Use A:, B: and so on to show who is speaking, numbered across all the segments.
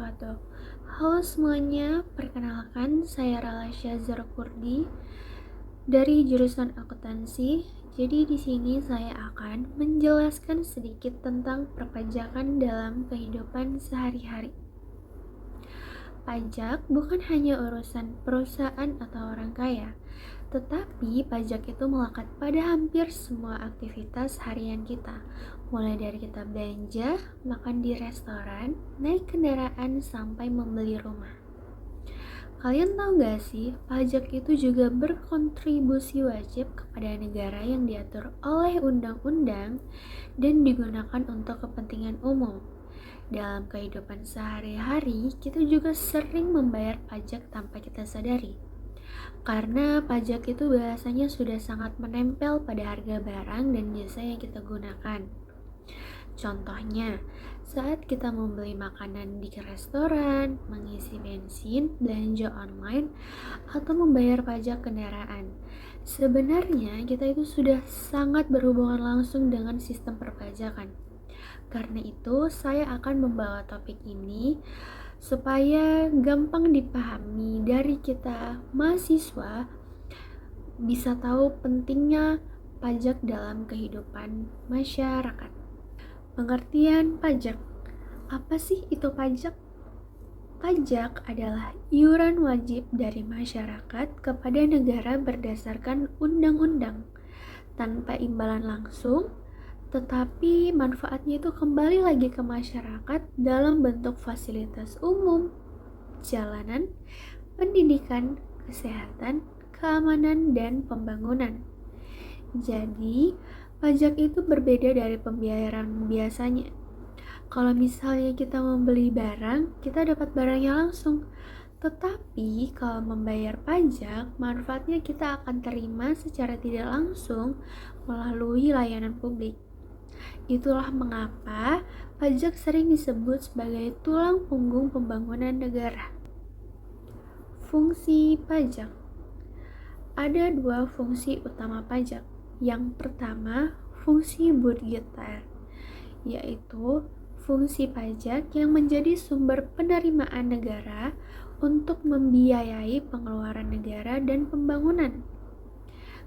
A: wabarakatuh. Halo semuanya, perkenalkan saya Ralasya Zarkurdi dari jurusan akuntansi. Jadi di sini saya akan menjelaskan sedikit tentang perpajakan dalam kehidupan sehari-hari. Pajak bukan hanya urusan perusahaan atau orang kaya, tetapi pajak itu melekat pada hampir semua aktivitas harian kita, mulai dari kita belanja, makan di restoran, naik kendaraan, sampai membeli rumah. Kalian tahu gak sih, pajak itu juga berkontribusi wajib kepada negara yang diatur oleh undang-undang dan digunakan untuk kepentingan umum. Dalam kehidupan sehari-hari, kita juga sering membayar pajak tanpa kita sadari. Karena pajak itu biasanya sudah sangat menempel pada harga barang dan jasa yang kita gunakan. Contohnya, saat kita membeli makanan di restoran, mengisi bensin, belanja online, atau membayar pajak kendaraan. Sebenarnya kita itu sudah sangat berhubungan langsung dengan sistem perpajakan. Karena itu, saya akan membawa topik ini supaya gampang dipahami dari kita mahasiswa bisa tahu pentingnya pajak dalam kehidupan masyarakat. Pengertian pajak. Apa sih itu pajak? Pajak adalah iuran wajib dari masyarakat kepada negara berdasarkan undang-undang tanpa imbalan langsung, tetapi manfaatnya itu kembali lagi ke masyarakat dalam bentuk fasilitas umum, jalanan, pendidikan, kesehatan, keamanan, dan pembangunan. Jadi, pajak itu berbeda dari pembayaran biasanya. Kalau misalnya kita membeli barang, kita dapat barangnya langsung. Tetapi kalau membayar pajak, manfaatnya kita akan terima secara tidak langsung melalui layanan publik. Itulah mengapa pajak sering disebut sebagai tulang punggung pembangunan negara. Fungsi pajak. Ada dua fungsi utama pajak. Yang pertama, fungsi budgeter, yaitu fungsi pajak yang menjadi sumber penerimaan negara untuk membiayai pengeluaran negara dan pembangunan.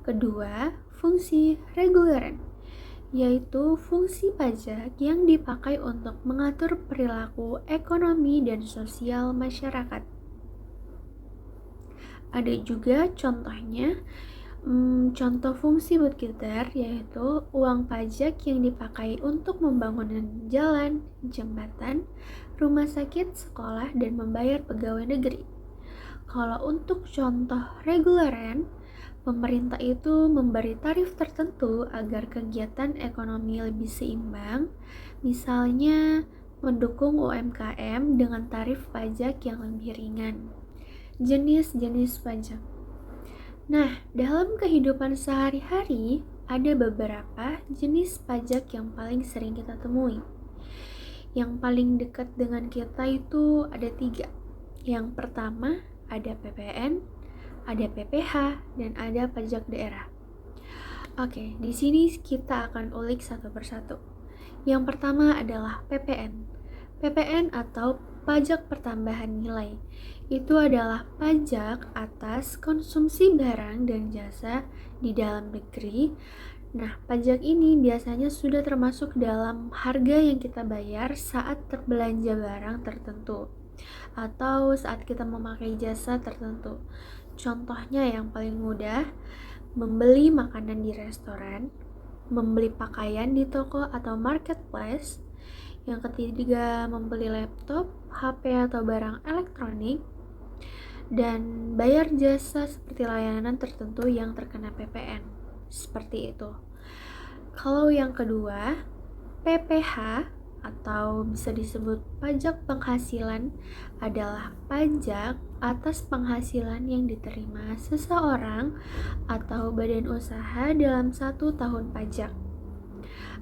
A: Kedua, fungsi reguleran, yaitu fungsi pajak yang dipakai untuk mengatur perilaku ekonomi dan sosial masyarakat. Ada juga contohnya, contoh fungsi budgeter yaitu uang pajak yang dipakai untuk membangun jalan, jembatan, rumah sakit, sekolah, dan membayar pegawai negeri. Kalau untuk contoh reguleran, pemerintah itu memberi tarif tertentu agar kegiatan ekonomi lebih seimbang, misalnya mendukung UMKM dengan tarif pajak yang lebih ringan. Jenis-jenis pajak. Nah, dalam kehidupan sehari-hari, ada beberapa jenis pajak yang paling sering kita temui. Yang paling dekat dengan kita itu ada 3. Yang pertama, ada PPN, ada PPH, dan ada pajak daerah. Oke, di sini kita akan ulik satu persatu. Yang pertama adalah PPN. PPN atau pajak pertambahan nilai. Itu adalah pajak atas konsumsi barang dan jasa di dalam negeri. Nah, pajak ini biasanya sudah termasuk dalam harga yang kita bayar saat terbelanja barang tertentu atau saat kita memakai jasa tertentu. Contohnya yang paling mudah, membeli makanan di restoran, membeli pakaian di toko atau marketplace. Yang ketiga, membeli laptop, HP atau barang elektronik, dan bayar jasa seperti layanan tertentu yang terkena PPN. Seperti itu. Kalau yang kedua, PPH atau bisa disebut pajak penghasilan adalah pajak atas penghasilan yang diterima seseorang atau badan usaha dalam 1 tahun pajak.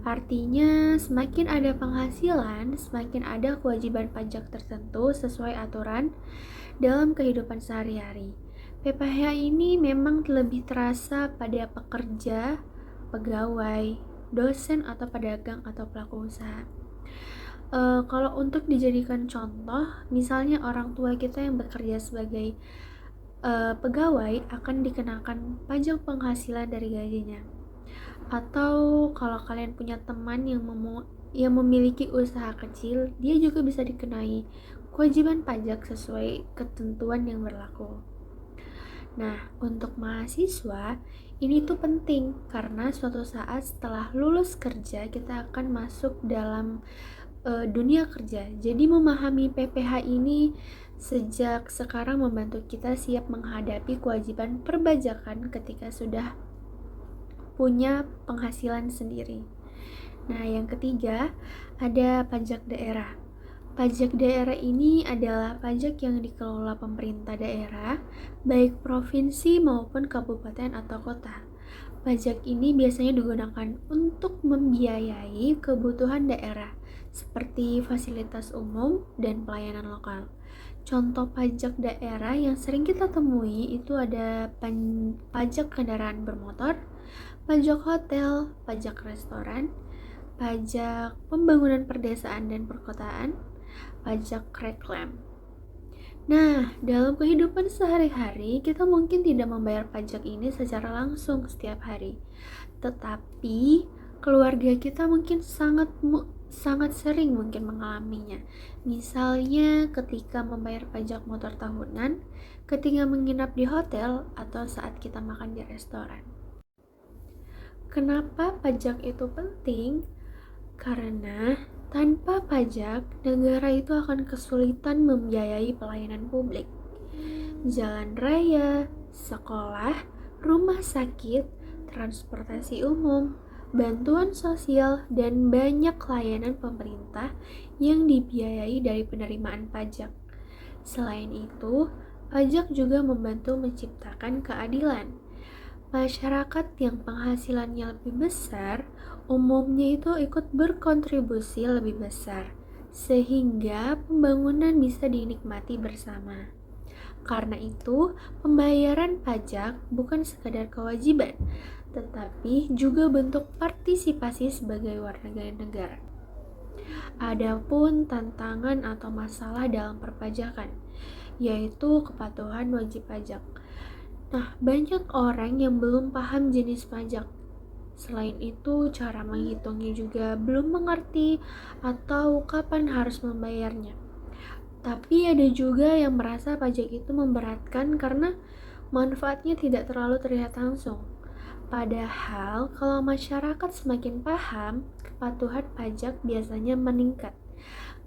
A: Artinya, semakin ada penghasilan, semakin ada kewajiban pajak tertentu sesuai aturan dalam kehidupan sehari-hari. PPh ini memang lebih terasa pada pekerja, pegawai, dosen atau pedagang atau pelaku usaha. Kalau untuk dijadikan contoh, misalnya orang tua kita yang bekerja sebagai pegawai akan dikenakan pajak penghasilan dari gajinya. Atau kalau kalian punya teman yang memiliki usaha kecil, dia juga bisa dikenai kewajiban pajak sesuai ketentuan yang berlaku. Nah, untuk mahasiswa, ini tuh penting karena suatu saat setelah lulus kerja kita akan masuk dalam dunia kerja. Jadi memahami PPh ini sejak sekarang membantu kita siap menghadapi kewajiban perpajakan ketika sudah punya penghasilan sendiri. Nah, yang ketiga ada pajak daerah. Pajak daerah ini adalah pajak yang dikelola pemerintah daerah, baik provinsi maupun kabupaten atau kota. Pajak ini biasanya digunakan untuk membiayai kebutuhan daerah, seperti fasilitas umum dan pelayanan lokal. Contoh pajak daerah yang sering kita temui itu ada pajak kendaraan bermotor, pajak hotel, pajak restoran, pajak pembangunan perdesaan dan perkotaan, pajak reklam. Nah, dalam kehidupan sehari-hari, kita mungkin tidak membayar pajak ini secara langsung setiap hari. Tetapi, keluarga kita mungkin sangat sering mungkin mengalaminya. Misalnya ketika membayar pajak motor tahunan, ketika menginap di hotel, atau saat kita makan di restoran. Kenapa pajak itu penting? Karena tanpa pajak, negara itu akan kesulitan membiayai pelayanan publik. Jalan raya, sekolah, rumah sakit, transportasi umum, bantuan sosial, dan banyak layanan pemerintah yang dibiayai dari penerimaan pajak. Selain itu, pajak juga membantu menciptakan keadilan. Masyarakat yang penghasilannya lebih besar umumnya itu ikut berkontribusi lebih besar, sehingga pembangunan bisa dinikmati bersama. Karena itu, pembayaran pajak bukan sekadar kewajiban, tetapi juga bentuk partisipasi sebagai warga negara. Adapun tantangan atau masalah dalam perpajakan, yaitu kepatuhan wajib pajak. Nah, banyak orang yang belum paham jenis pajak. Selain itu, cara menghitungnya juga belum mengerti atau kapan harus membayarnya. Tapi ada juga yang merasa pajak itu memberatkan karena manfaatnya tidak terlalu terlihat langsung. Padahal, kalau masyarakat semakin paham, kepatuhan pajak biasanya meningkat.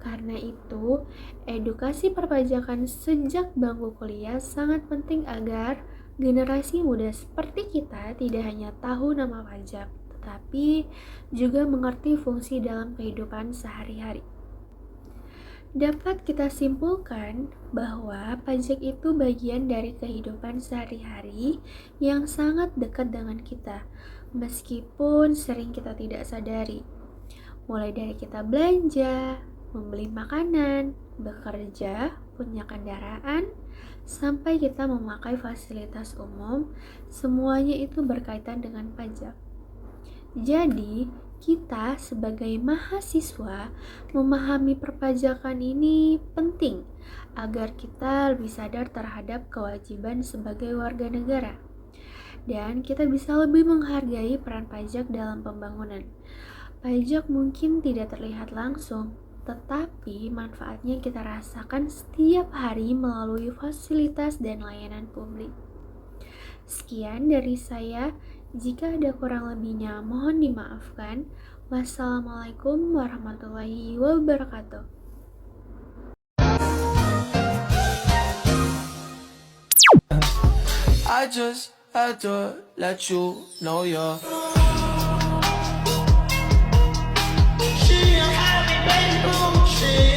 A: Karena itu, edukasi perpajakan sejak bangku kuliah sangat penting agar generasi muda seperti kita tidak hanya tahu nama pajak, tetapi juga mengerti fungsi dalam kehidupan sehari-hari. Dapat kita simpulkan bahwa pajak itu bagian dari kehidupan sehari-hari yang sangat dekat dengan kita, meskipun sering kita tidak sadari. Mulai dari kita belanja, membeli makanan, bekerja, punya kendaraan, sampai kita memakai fasilitas umum, semuanya itu berkaitan dengan pajak. Jadi, kita sebagai mahasiswa memahami perpajakan ini penting agar kita lebih sadar terhadap kewajiban sebagai warga negara. Dan kita bisa lebih menghargai peran pajak dalam pembangunan. Pajak mungkin tidak terlihat langsung, tetapi manfaatnya kita rasakan setiap hari melalui fasilitas dan layanan publik. Sekian dari saya. Jika ada kurang lebihnya, mohon dimaafkan. Wassalamualaikum warahmatullahi wabarakatuh.
B: I just had to let you know you're. She a happy baby, she